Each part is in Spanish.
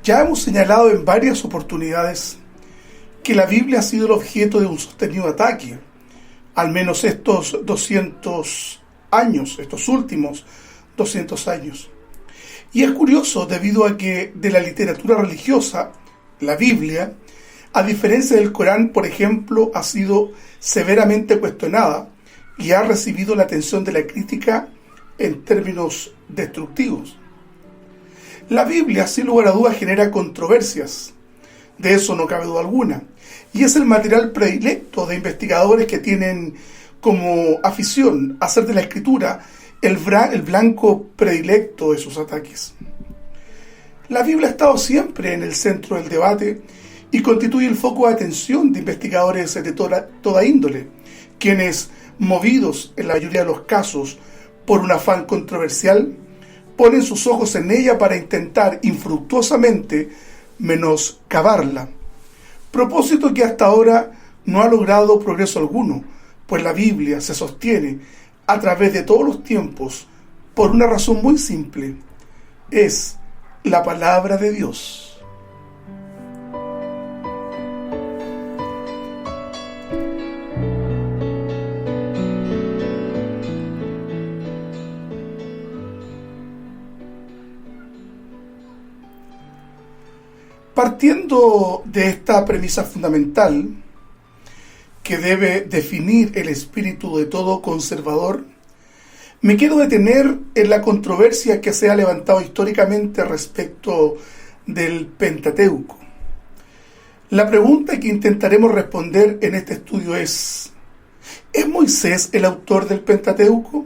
Ya hemos señalado en varias oportunidades que la Biblia ha sido el objeto de un sostenido ataque, al menos estos 200 años, estos últimos 200 años. Y es curioso debido a que de la literatura religiosa, la Biblia, a diferencia del Corán, por ejemplo, ha sido severamente cuestionada y ha recibido la atención de la crítica en términos destructivos. La Biblia, sin lugar a dudas, genera controversias, de eso no cabe duda alguna, y es el material predilecto de investigadores que tienen como afición hacer de la escritura el blanco predilecto de sus ataques. La Biblia ha estado siempre en el centro del debate y constituye el foco de atención de investigadores de toda índole, quienes, movidos en la mayoría de los casos por un afán controversial, ponen sus ojos en ella para intentar infructuosamente menoscabarla. Propósito que hasta ahora no ha logrado progreso alguno, pues la Biblia se sostiene a través de todos los tiempos por una razón muy simple: es la palabra de Dios. Partiendo de esta premisa fundamental, que debe definir el espíritu de todo conservador, me quiero detener en la controversia que se ha levantado históricamente respecto del Pentateuco. La pregunta que intentaremos responder en este estudio ¿es Moisés el autor del Pentateuco?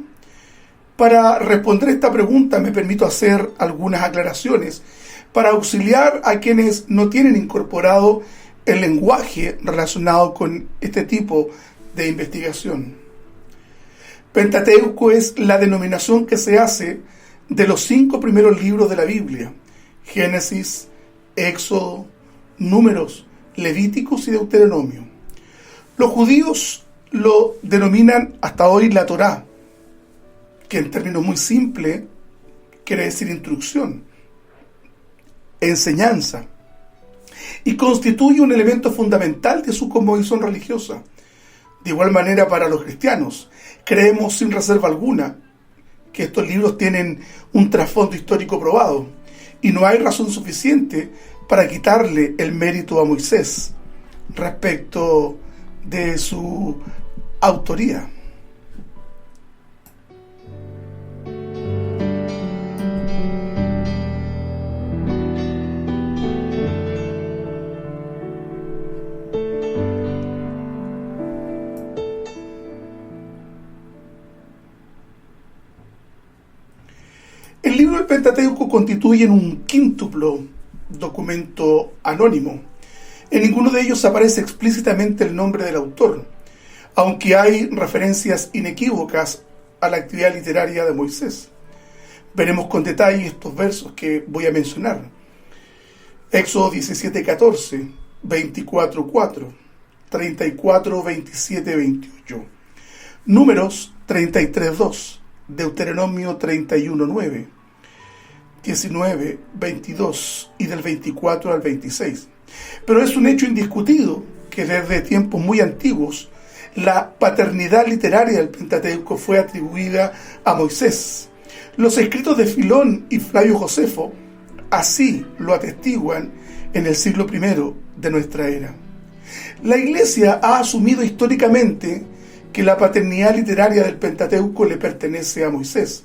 Para responder esta pregunta me permito hacer algunas aclaraciones para auxiliar a quienes no tienen incorporado el lenguaje relacionado con este tipo de investigación. Pentateuco es la denominación que se hace de los 5 primeros libros de la Biblia: Génesis, Éxodo, Números, Levíticos y Deuteronomio. Los judíos lo denominan hasta hoy la Torá, que en términos muy simples quiere decir instrucción, enseñanza, y constituye un elemento fundamental de su cosmovisión religiosa. De igual manera, para los cristianos, creemos sin reserva alguna que estos libros tienen un trasfondo histórico probado, y no hay razón suficiente para quitarle el mérito a Moisés respecto de su autoría. El libro del Pentateuco constituye un quíntuplo documento anónimo. En ninguno de ellos aparece explícitamente el nombre del autor, aunque hay referencias inequívocas a la actividad literaria de Moisés. Veremos con detalle estos versos que voy a mencionar. Éxodo 17:14, 24:4, 34:27-28. Números 33:2. Deuteronomio 31:9, 19:22 y del 24 al 26. Pero es un hecho indiscutido que desde tiempos muy antiguos la paternidad literaria del Pentateuco fue atribuida a Moisés. Los escritos de Filón y Flavio Josefo así lo atestiguan en el siglo I de nuestra era. La Iglesia ha asumido históricamente que la paternidad literaria del Pentateuco le pertenece a Moisés,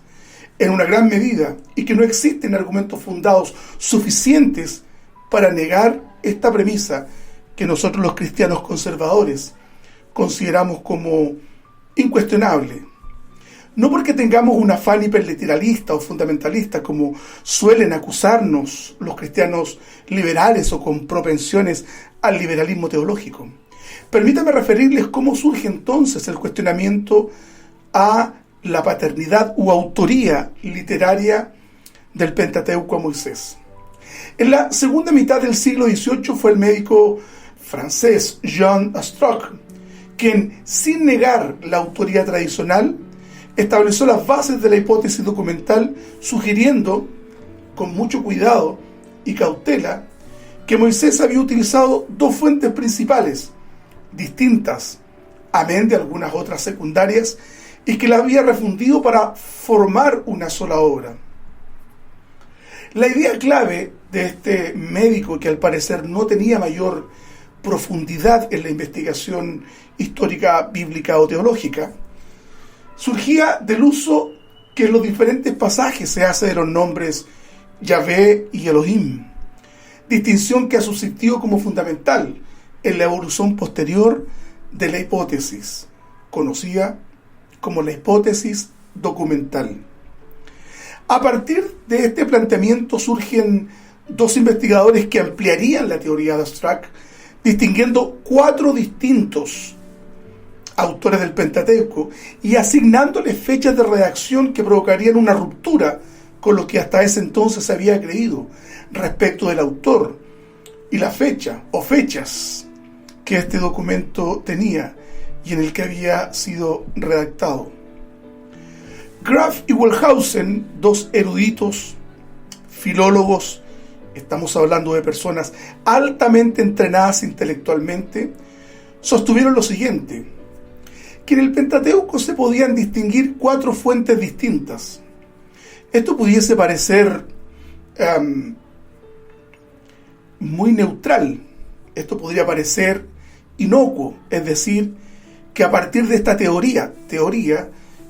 en una gran medida, y que no existen argumentos fundados suficientes para negar esta premisa que nosotros los cristianos conservadores consideramos como incuestionable. No porque tengamos un afán hiperliteralista o fundamentalista, como suelen acusarnos los cristianos liberales o con propensiones al liberalismo teológico. Permítame referirles cómo surge entonces el cuestionamiento a la paternidad u autoría literaria del Pentateuco a Moisés. En la segunda mitad del siglo XVIII fue el médico francés Jean Strock quien, sin negar la autoría tradicional, estableció las bases de la hipótesis documental, sugiriendo, con mucho cuidado, y cautela que Moisés había utilizado dos fuentes principales, distintas, amén de algunas otras secundarias, y que la había refundido para formar una sola obra. La idea clave de este médico, que al parecer no tenía mayor profundidad en la investigación histórica, bíblica o teológica, surgía del uso que en los diferentes pasajes se hace de los nombres Yahvé y Elohim, distinción que ha subsistido como fundamental en la evolución posterior de la hipótesis, conocida como la hipótesis documental. A partir de este planteamiento surgen dos investigadores que ampliarían la teoría de Strauch, distinguiendo 4 distintos autores del Pentateuco y asignándoles fechas de redacción que provocarían una ruptura con lo que hasta ese entonces se había creído respecto del autor y la fecha o fechas que este documento tenía y en el que había sido redactado. Graf y Wellhausen, dos eruditos, filólogos, estamos hablando de personas altamente entrenadas intelectualmente, sostuvieron lo siguiente: que en el Pentateuco se podían distinguir 4 fuentes distintas. Esto pudiese parecer muy neutral, esto podría parecer inocuo, es decir, que a partir de esta teoría,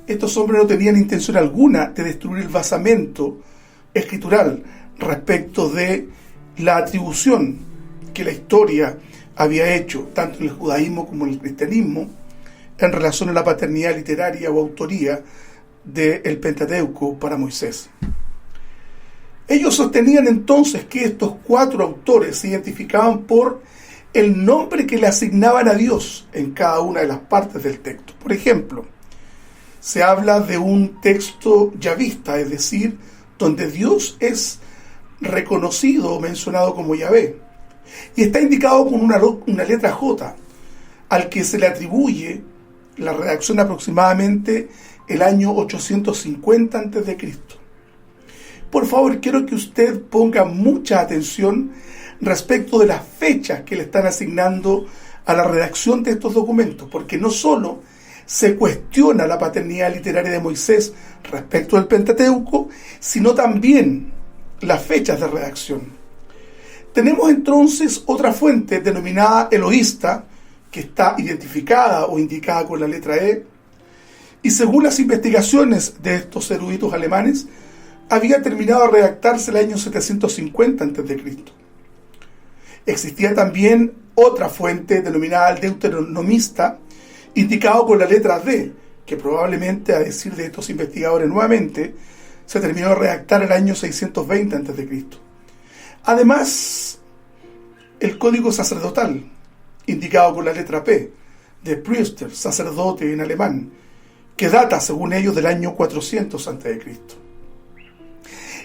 estos hombres no tenían intención alguna de destruir el basamento escritural respecto de la atribución que la historia había hecho, tanto en el judaísmo como en el cristianismo, en relación a la paternidad literaria o autoría del Pentateuco para Moisés. Ellos sostenían entonces que estos 4 autores se identificaban por el nombre que le asignaban a Dios en cada una de las partes del texto. Por ejemplo, se habla de un texto yavista, es decir, donde Dios es reconocido o mencionado como Yahvé, y está indicado con una letra J, al que se le atribuye la redacción aproximadamente el año 850 a.C. Por favor, quiero que usted ponga mucha atención respecto de las fechas que le están asignando a la redacción de estos documentos, porque no solo se cuestiona la paternidad literaria de Moisés respecto del Pentateuco, sino también las fechas de redacción. Tenemos entonces otra fuente denominada elohista, que está identificada o indicada con la letra E, y según las investigaciones de estos eruditos alemanes, había terminado de redactarse el año 750 a.C. Existía también otra fuente denominada el deuteronomista, indicado con la letra D, que probablemente, a decir de estos investigadores nuevamente, se terminó de redactar el año 620 a.C. Además, el código sacerdotal, indicado con la letra P, de Priester, sacerdote en alemán, que data, según ellos, del año 400 a.C.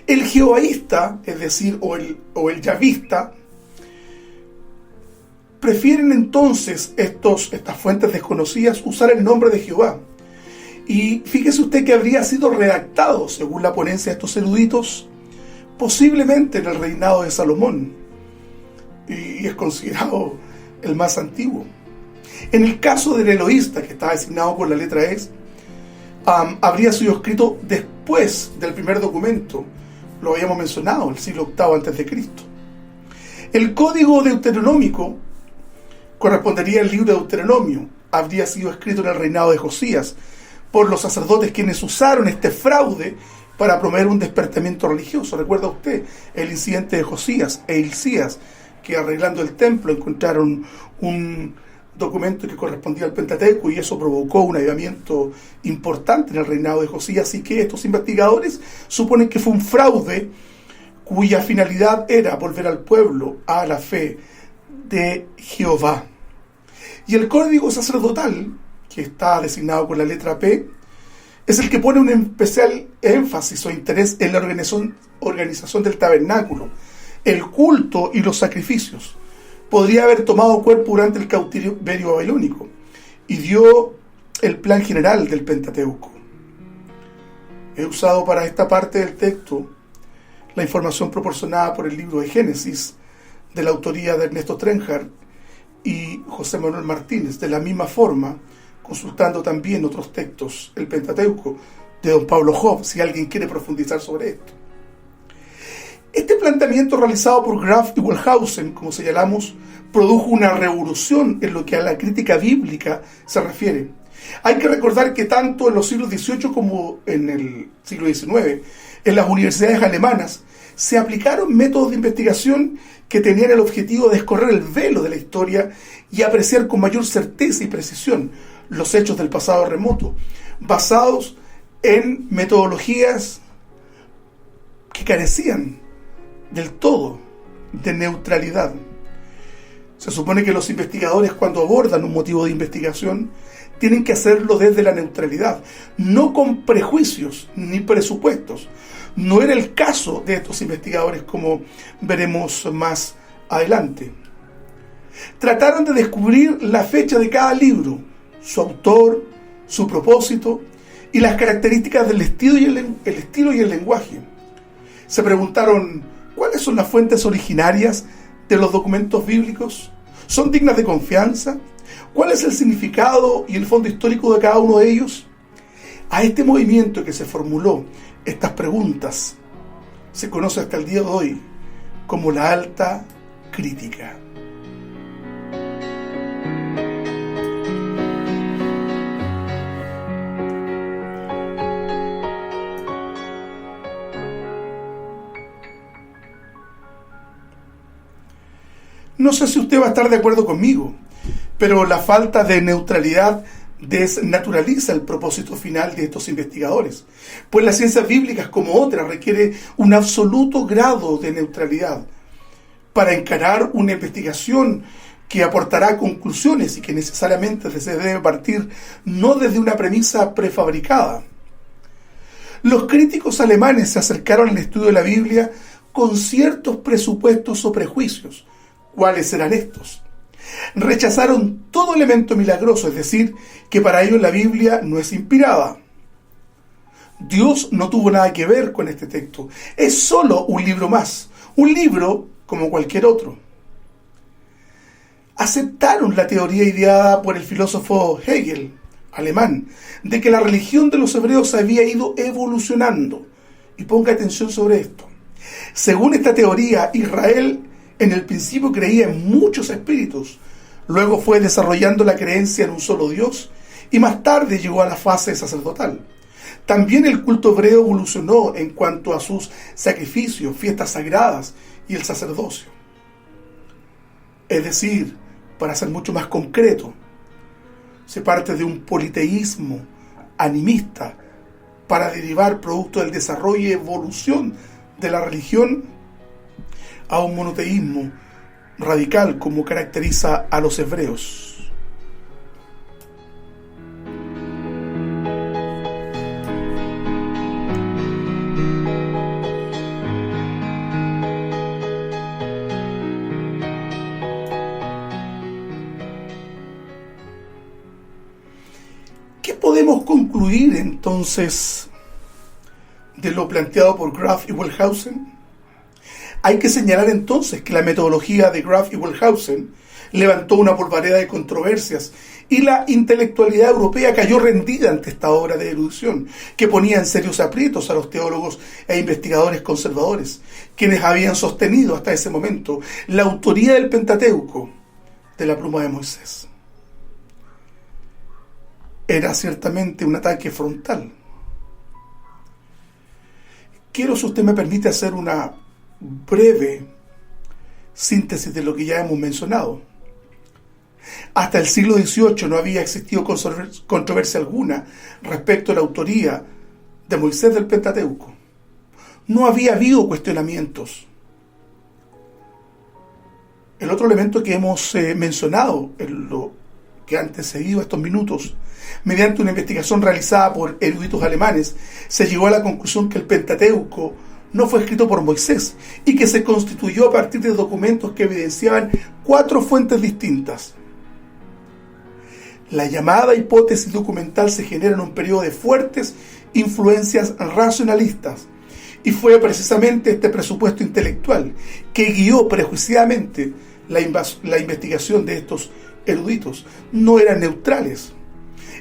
El jehovaísta, es decir, o el yavista, prefieren entonces estas fuentes desconocidas usar el nombre de Jehová. Y fíjese usted que habría sido redactado, según la ponencia de estos eruditos, posiblemente en el reinado de Salomón, y es considerado el más antiguo. En el caso del elohista, que está designado por la letra E, habría sido escrito después del primer documento, lo habíamos mencionado, el siglo VIII a.C. El código deuteronómico correspondería al libro de Deuteronomio, habría sido escrito en el reinado de Josías por los sacerdotes quienes usaron este fraude para promover un despertamiento religioso. ¿Recuerda usted el incidente de Josías e Hilcías, que arreglando el templo encontraron un documento que correspondía al Pentateuco y eso provocó un avivamiento importante en el reinado de Josías? Así que estos investigadores suponen que fue un fraude cuya finalidad era volver al pueblo a la fe de Jehová. Y el código sacerdotal, que está designado con la letra P, es el que pone un especial énfasis o interés en la organización del tabernáculo, el culto y los sacrificios. Podría haber tomado cuerpo durante el cautiverio babilónico y dio el plan general del Pentateuco. He usado para esta parte del texto la información proporcionada por el libro de Génesis, de la autoría de Ernesto Trenhard y José Manuel Martínez, de la misma forma, consultando también otros textos, el Pentateuco, de don Pablo Job, si alguien quiere profundizar sobre esto. Este planteamiento realizado por Graf y Wellhausen, como señalamos, produjo una revolución en lo que a la crítica bíblica se refiere. Hay que recordar que tanto en los siglos XVIII como en el siglo XIX, en las universidades alemanas, se aplicaron métodos de investigación que tenían el objetivo de escorrer el velo de la historia y apreciar con mayor certeza y precisión los hechos del pasado remoto, basados en metodologías que carecían del todo de neutralidad. Se supone que los investigadores, cuando abordan un motivo de investigación, tienen que hacerlo desde la neutralidad, no con prejuicios ni presupuestos. No era el caso de estos investigadores, como veremos más adelante. Trataron de descubrir la fecha de cada libro, su autor, su propósito y las características del estilo y el lenguaje. Se preguntaron, ¿cuáles son las fuentes originarias de los documentos bíblicos? ¿Son dignas de confianza? ¿Cuál es el significado y el fondo histórico de cada uno de ellos? A este movimiento que se formuló estas preguntas se conoce hasta el día de hoy como la alta crítica. No sé si usted va a estar de acuerdo conmigo, pero la falta de neutralidad desnaturaliza el propósito final de estos investigadores, pues las ciencias bíblicas, como otras, requiere un absoluto grado de neutralidad para encarar una investigación que aportará conclusiones y que necesariamente se debe partir no desde una premisa prefabricada. Los críticos alemanes se acercaron al estudio de la Biblia con ciertos presupuestos o prejuicios. ¿Cuáles serán estos? Rechazaron todo elemento milagroso, es decir, que para ellos la Biblia no es inspirada. Dios no tuvo nada que ver con este texto. Es solo un libro más, un libro como cualquier otro. Aceptaron la teoría ideada por el filósofo Hegel, alemán, de que la religión de los hebreos había ido evolucionando. Y ponga atención sobre esto. Según esta teoría, Israel en el principio creía en muchos espíritus, luego fue desarrollando la creencia en un solo Dios y más tarde llegó a la fase sacerdotal. También el culto hebreo evolucionó en cuanto a sus sacrificios, fiestas sagradas y el sacerdocio. Es decir, para ser mucho más concreto, se parte de un politeísmo animista para derivar producto del desarrollo y evolución de la religión a un monoteísmo radical como caracteriza a los hebreos. ¿Qué podemos concluir entonces de lo planteado por Graf y Wellhausen? Hay que señalar entonces que la metodología de Graf y Wellhausen levantó una polvareda de controversias y la intelectualidad europea cayó rendida ante esta obra de erudición que ponía en serios aprietos a los teólogos e investigadores conservadores, quienes habían sostenido hasta ese momento la autoría del Pentateuco de la pluma de Moisés. Era ciertamente un ataque frontal. Quiero, si usted me permite, hacer una breve síntesis de lo que ya hemos mencionado. Hasta el siglo XVIII no había existido controversia alguna respecto a la autoría de Moisés del Pentateuco. No había habido cuestionamientos. El otro elemento que hemos mencionado en lo que ha antecedido estos minutos, mediante una investigación realizada por eruditos alemanes, se llegó a la conclusión que el Pentateuco no fue escrito por Moisés y que se constituyó a partir de documentos que evidenciaban 4 fuentes distintas. La llamada hipótesis documental se genera en un periodo de fuertes influencias racionalistas Y fue precisamente este presupuesto intelectual que guió prejuiciadamente la investigación de estos eruditos. No eran neutrales.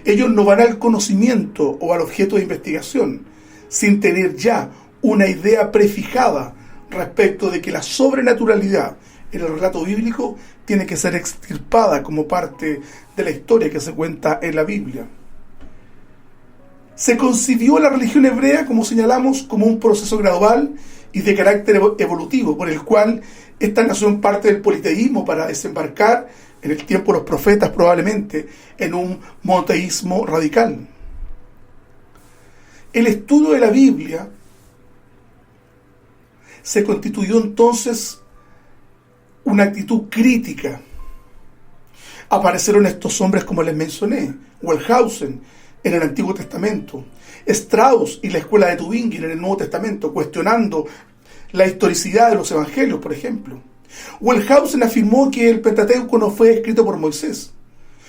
Ellos no van al conocimiento o al objeto de investigación sin tener ya una idea prefijada respecto de que la sobrenaturalidad en el relato bíblico tiene que ser extirpada como parte de la historia que se cuenta en la Biblia. Se concibió la religión hebrea, como señalamos, como un proceso gradual y de carácter evolutivo, por el cual esta nación parte del politeísmo para desembarcar, en el tiempo de los profetas probablemente, en un monoteísmo radical. El estudio de la Biblia se constituyó entonces una actitud crítica. Aparecieron estos hombres como les mencioné, Wellhausen en el Antiguo Testamento, Strauss y la escuela de Tübingen en el Nuevo Testamento, cuestionando la historicidad de los evangelios, por ejemplo. Wellhausen afirmó que el Pentateuco no fue escrito por Moisés,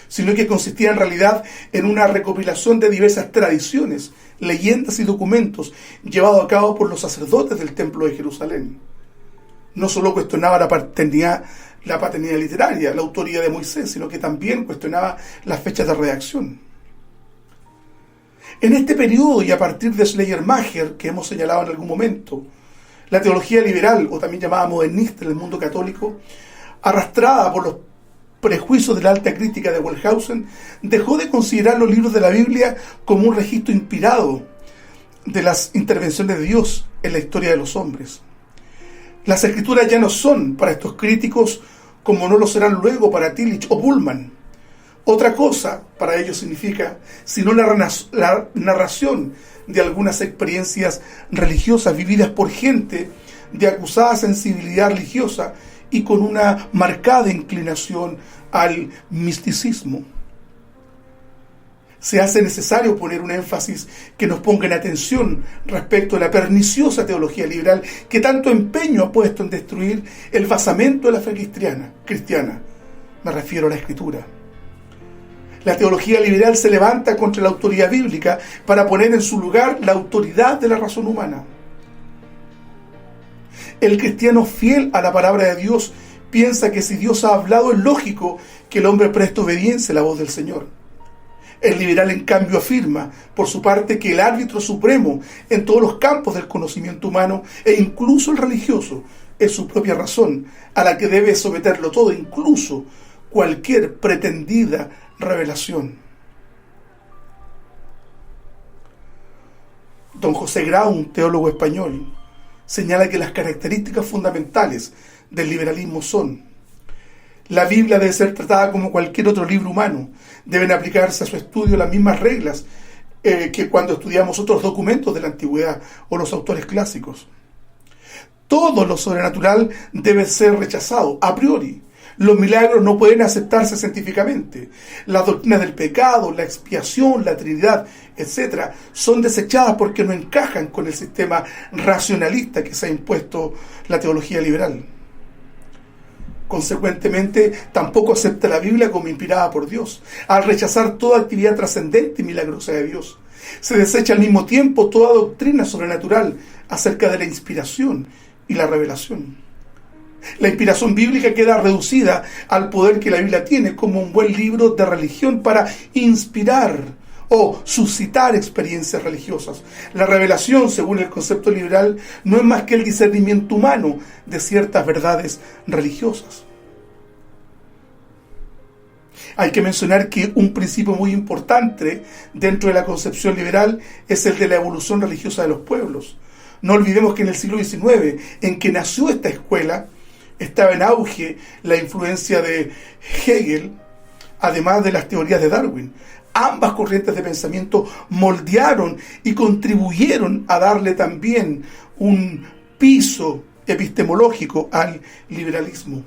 sino que consistía en realidad en una recopilación de diversas tradiciones, leyendas y documentos llevados a cabo por los sacerdotes del Templo de Jerusalén. No solo cuestionaba la paternidad literaria, la autoría de Moisés, sino que también cuestionaba las fechas de redacción. En este periodo y a partir de Schleiermacher, que hemos señalado en algún momento, la teología liberal, o también llamada modernista en el mundo católico, arrastrada por los prejuicios de la alta crítica de Wellhausen, dejó de considerar los libros de la Biblia como un registro inspirado de las intervenciones de Dios en la historia de los hombres. Las escrituras ya no son para estos críticos como no lo serán luego para Tillich o Pullman. Otra cosa para ellos significa, sino la narración de algunas experiencias religiosas vividas por gente de acusada sensibilidad religiosa y con una marcada inclinación al misticismo. Se hace necesario poner un énfasis que nos ponga en atención respecto a la perniciosa teología liberal que tanto empeño ha puesto en destruir el basamento de la fe cristiana. Me refiero a la Escritura. La teología liberal se levanta contra la autoridad bíblica para poner en su lugar la autoridad de la razón humana. El cristiano fiel a la palabra de Dios piensa que si Dios ha hablado es lógico que el hombre preste obediencia a la voz del Señor. El liberal, en cambio, afirma, por su parte, que el árbitro supremo en todos los campos del conocimiento humano e incluso el religioso es su propia razón, a la que debe someterlo todo, incluso cualquier pretendida revelación. Don José Grau, un teólogo español, señala que las características fundamentales del liberalismo son: la Biblia debe ser tratada como cualquier otro libro humano. Deben aplicarse a su estudio las mismas reglas que cuando estudiamos otros documentos de la antigüedad o los autores clásicos. Todo lo sobrenatural debe ser rechazado a priori. Los milagros no pueden aceptarse científicamente. Las doctrinas del pecado, la expiación, la Trinidad, etc., son desechadas porque no encajan con el sistema racionalista que se ha impuesto la teología liberal. Consecuentemente, tampoco acepta la Biblia como inspirada por Dios, al rechazar toda actividad trascendente y milagrosa de Dios. Se desecha al mismo tiempo toda doctrina sobrenatural acerca de la inspiración y la revelación. La inspiración bíblica queda reducida al poder que la Biblia tiene como un buen libro de religión para inspirar o suscitar experiencias religiosas. La revelación, según el concepto liberal, no es más que el discernimiento humano de ciertas verdades religiosas. Hay que mencionar que un principio muy importante dentro de la concepción liberal es el de la evolución religiosa de los pueblos. No olvidemos que en el siglo XIX, en que nació esta escuela, estaba en auge la influencia de Hegel, además de las teorías de Darwin. Ambas corrientes de pensamiento moldearon y contribuyeron a darle también un piso epistemológico al liberalismo.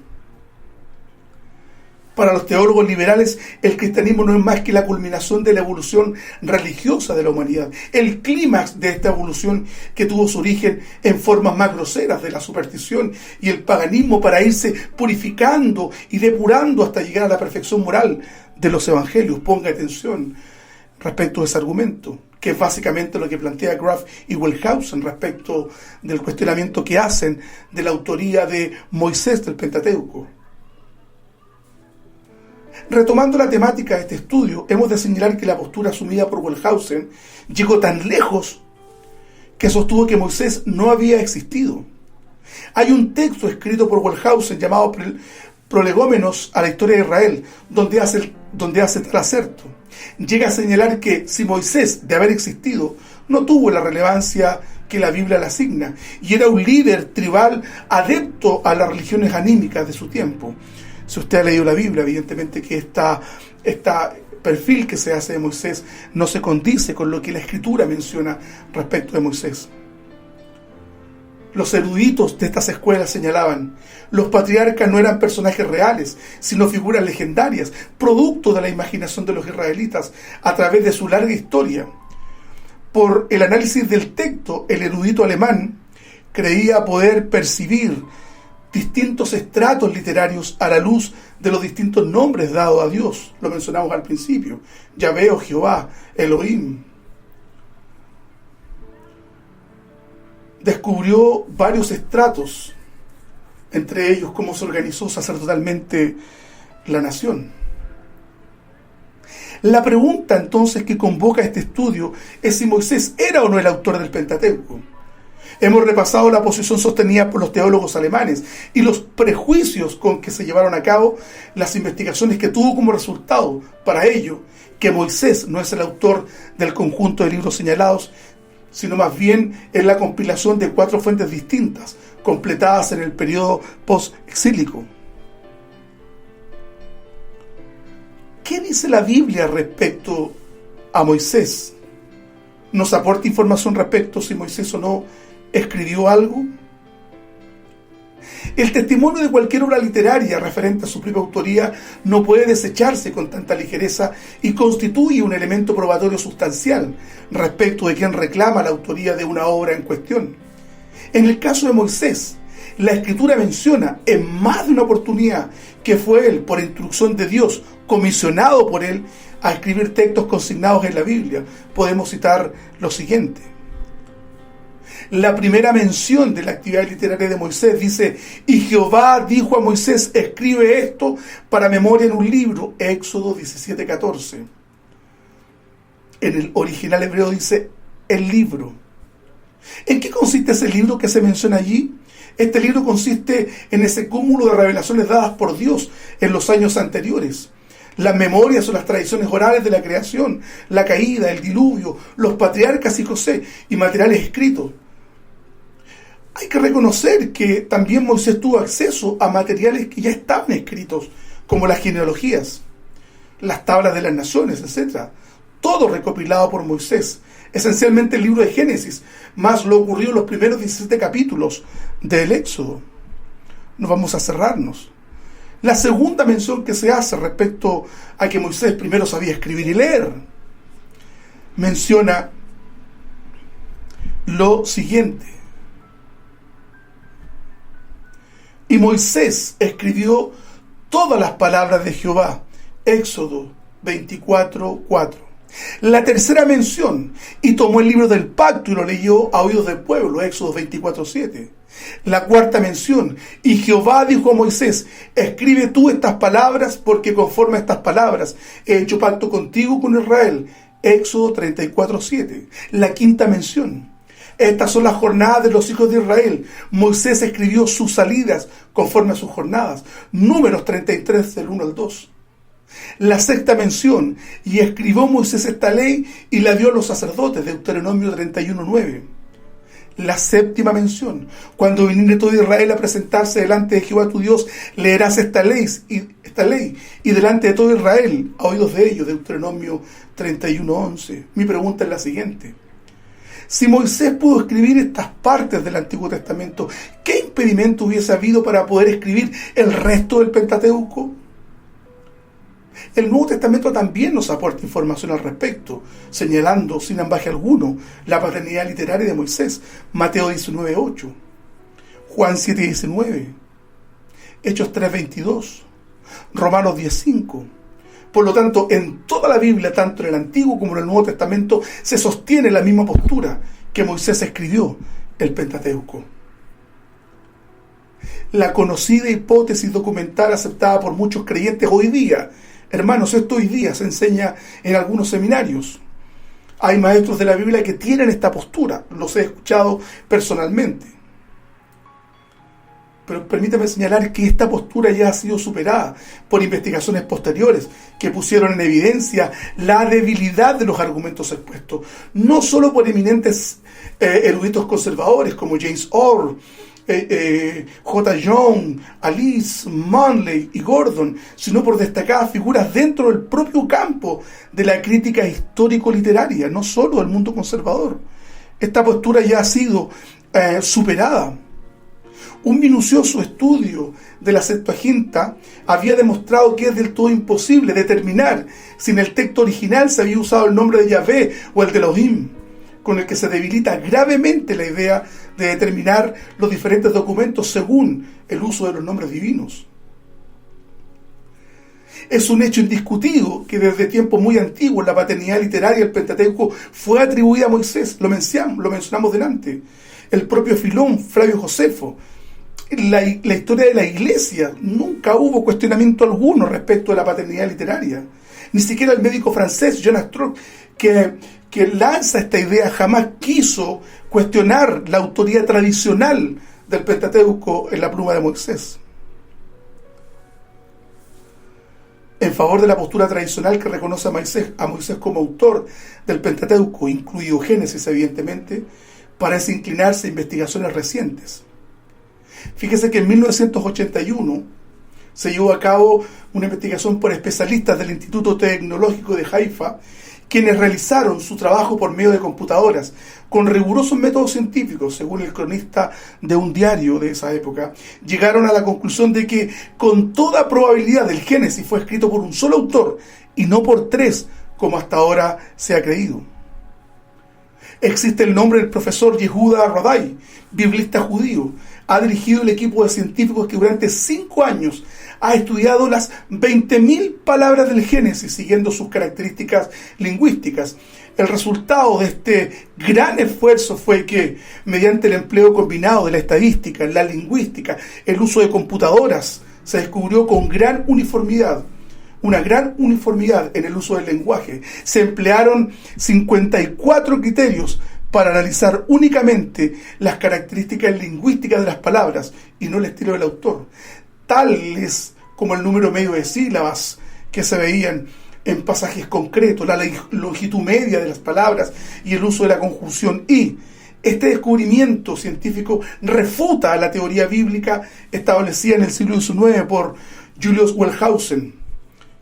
Para los teólogos liberales, el cristianismo no es más que la culminación de la evolución religiosa de la humanidad, el clímax de esta evolución que tuvo su origen en formas más groseras de la superstición y el paganismo para irse purificando y depurando hasta llegar a la perfección moral de los evangelios. Ponga atención respecto a ese argumento. que es básicamente lo que plantea Graff y Wellhausen respecto del cuestionamiento que hacen de la autoría de Moisés del Pentateuco. Retomando la temática de este estudio, hemos de señalar que la postura asumida por Wellhausen llegó tan lejos que sostuvo que Moisés no había existido. Hay un texto escrito por Wellhausen llamado Prolegómenos a la historia de Israel, donde hace tal aserto. Llega a señalar que si Moisés, de haber existido, no tuvo la relevancia que la Biblia le asigna, y era un líder tribal adepto a las religiones anímicas de su tiempo. Si usted ha leído la Biblia, evidentemente que este perfil que se hace de Moisés no se condice con lo que la Escritura menciona respecto de Moisés. Los eruditos de estas escuelas señalaban: los patriarcas no eran personajes reales, sino figuras legendarias, producto de la imaginación de los israelitas a través de su larga historia. Por el análisis del texto, el erudito alemán creía poder percibir distintos estratos literarios a la luz de los distintos nombres dados a Dios. Lo mencionamos al principio: Yahvé o Jehová, Elohim. Descubrió varios estratos, entre ellos cómo se organizó sacerdotalmente la nación. La pregunta entonces que convoca este estudio es si Moisés era o no el autor del Pentateuco. Hemos repasado la posición sostenida por los teólogos alemanes y los prejuicios con que se llevaron a cabo las investigaciones que tuvo como resultado, para ello, que Moisés no es el autor del conjunto de libros señalados, sino más bien es la compilación de 4 fuentes distintas, completadas en el periodo post-exílico. ¿Qué dice la Biblia respecto a Moisés? ¿Nos aporta información respecto a si Moisés o no escribió algo? El testimonio de cualquier obra literaria referente a su propia autoría no puede desecharse con tanta ligereza y constituye un elemento probatorio sustancial respecto de quien reclama la autoría de una obra en cuestión. En el caso de Moisés, la Escritura menciona en más de una oportunidad que fue él, por instrucción de Dios, comisionado por él a escribir textos consignados en la Biblia. Podemos citar lo siguiente. La primera mención de la actividad literaria de Moisés dice: y Jehová dijo a Moisés, escribe esto para memoria en un libro. Éxodo 17:14. En el original hebreo dice el libro. ¿En qué consiste ese libro que se menciona allí? Este libro consiste en ese cúmulo de revelaciones dadas por Dios en los años anteriores. Las memorias o las tradiciones orales de la creación, la caída, el diluvio, los patriarcas y José, y materiales escritos. Hay que reconocer que también Moisés tuvo acceso a materiales que ya estaban escritos, como las genealogías, las tablas de las naciones, etc. Todo recopilado por Moisés, esencialmente el libro de Génesis, más lo ocurrido en los primeros 17 capítulos del Éxodo. No vamos a cerrarnos. La segunda mención que se hace respecto a que Moisés primero sabía escribir y leer, menciona lo siguiente: y Moisés escribió todas las palabras de Jehová. Éxodo 24:4. La tercera mención: y tomó el libro del pacto y lo leyó a oídos del pueblo. Éxodo 24:7. La cuarta mención: y Jehová dijo a Moisés, escribe tú estas palabras, porque conforme a estas palabras he hecho pacto contigo con Israel. Éxodo 34:7. La quinta mención: estas son las jornadas de los hijos de Israel. Moisés escribió sus salidas conforme a sus jornadas. Números 33 del 1 al 2. La sexta mención: y escribió Moisés esta ley y la dio a los sacerdotes. Deuteronomio 31:9. La séptima mención: cuando viniere todo Israel a presentarse delante de Jehová tu Dios, leerás esta ley y delante de todo Israel a oídos de ellos. Deuteronomio 31:11. Mi pregunta es la siguiente: si Moisés pudo escribir estas partes del Antiguo Testamento, ¿qué impedimento hubiese habido para poder escribir el resto del Pentateuco? El Nuevo Testamento también nos aporta información al respecto, señalando sin ambaje alguno la paternidad literaria de Moisés. Mateo 19:8, Juan 7:19, Hechos 3:22, Romanos 10:5, Por lo tanto, en toda la Biblia, tanto en el Antiguo como en el Nuevo Testamento, se sostiene la misma postura que Moisés escribió el Pentateuco. La conocida hipótesis documental aceptada por muchos creyentes hoy día, hermanos, esto hoy día se enseña en algunos seminarios. Hay maestros de la Biblia que tienen esta postura, los he escuchado personalmente. Pero permítame señalar que esta postura ya ha sido superada por investigaciones posteriores que pusieron en evidencia la debilidad de los argumentos expuestos, no solo por eminentes eruditos conservadores como James Orr, J. Young, Alice, Manley y Gordon, sino por destacadas figuras dentro del propio campo de la crítica histórico-literaria, no solo del mundo conservador. Esta postura ya ha sido superada. Un minucioso estudio de la Septuaginta había demostrado que es del todo imposible determinar si en el texto original se había usado el nombre de Yahvé o el de Elohim, con el que se debilita gravemente la idea de determinar los diferentes documentos según el uso de los nombres divinos. Es un hecho indiscutido que desde tiempos muy antiguos la paternidad literaria del Pentateuco fue atribuida a Moisés, lo mencionamos delante. El propio Filón, Flavio Josefo, la historia de la Iglesia, nunca hubo cuestionamiento alguno respecto de la paternidad literaria. Ni siquiera el médico francés John Strock, que lanza esta idea, jamás quiso cuestionar la autoría tradicional del Pentateuco en la pluma de Moisés. En favor de la postura tradicional que reconoce a Moisés como autor del Pentateuco, incluido Génesis evidentemente, parece inclinarse a investigaciones recientes. Fíjese que en 1981 se llevó a cabo una investigación por especialistas del Instituto Tecnológico de Haifa, quienes realizaron su trabajo por medio de computadoras, con rigurosos métodos científicos, según el cronista de un diario de esa época. Llegaron a la conclusión de que, con toda probabilidad, el Génesis fue escrito por un solo autor, y no por tres, como hasta ahora se ha creído. Existe el nombre del profesor Yehuda Rodai, biblista judío. Ha dirigido el equipo de científicos que durante 5 años ha estudiado las 20.000 palabras del Génesis siguiendo sus características lingüísticas. El resultado de este gran esfuerzo fue que, mediante el empleo combinado de la estadística, la lingüística, el uso de computadoras, se descubrió con una gran uniformidad en el uso del lenguaje. Se emplearon 54 criterios para analizar únicamente las características lingüísticas de las palabras y no el estilo del autor, tales como el número medio de sílabas que se veían en pasajes concretos, la longitud media de las palabras y el uso de la conjunción y. Este descubrimiento científico refuta a la teoría bíblica establecida en el siglo XIX por Julius Wellhausen,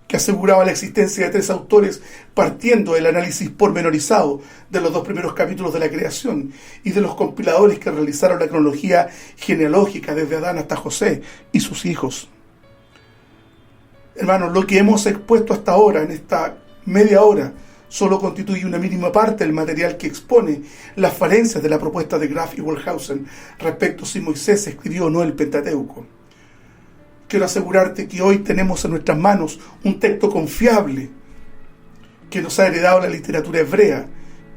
que aseguraba la existencia de 3 autores partiendo del análisis pormenorizado de los 2 primeros capítulos de la creación y de los compiladores que realizaron la cronología genealógica desde Adán hasta José y sus hijos. Hermanos, lo que hemos expuesto hasta ahora, en esta media hora, solo constituye una mínima parte del material que expone las falencias de la propuesta de Graff y Wellhausen respecto a si Moisés escribió o no el Pentateuco. Quiero asegurarte que hoy tenemos en nuestras manos un texto confiable que nos ha heredado la literatura hebrea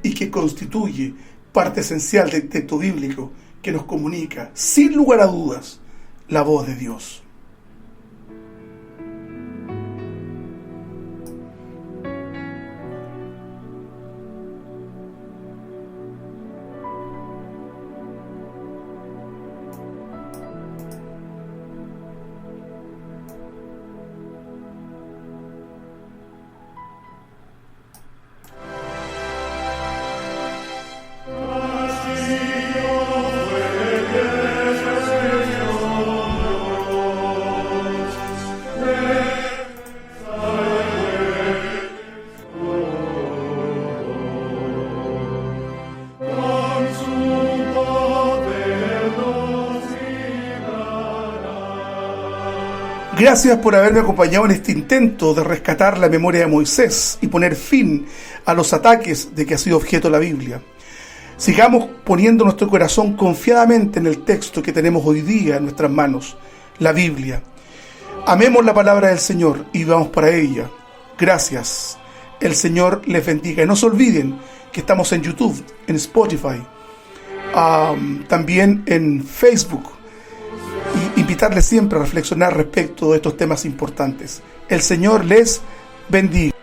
y que constituye parte esencial del texto bíblico que nos comunica, sin lugar a dudas, la voz de Dios. Gracias por haberme acompañado en este intento de rescatar la memoria de Moisés y poner fin a los ataques de que ha sido objeto la Biblia. Sigamos poniendo nuestro corazón confiadamente en el texto que tenemos hoy día en nuestras manos, la Biblia. Amemos la palabra del Señor y vamos para ella. Gracias. El Señor les bendiga. Y no se olviden que estamos en YouTube, en Spotify, también en Facebook. Y invitarles siempre a reflexionar respecto de estos temas importantes. El Señor les bendiga.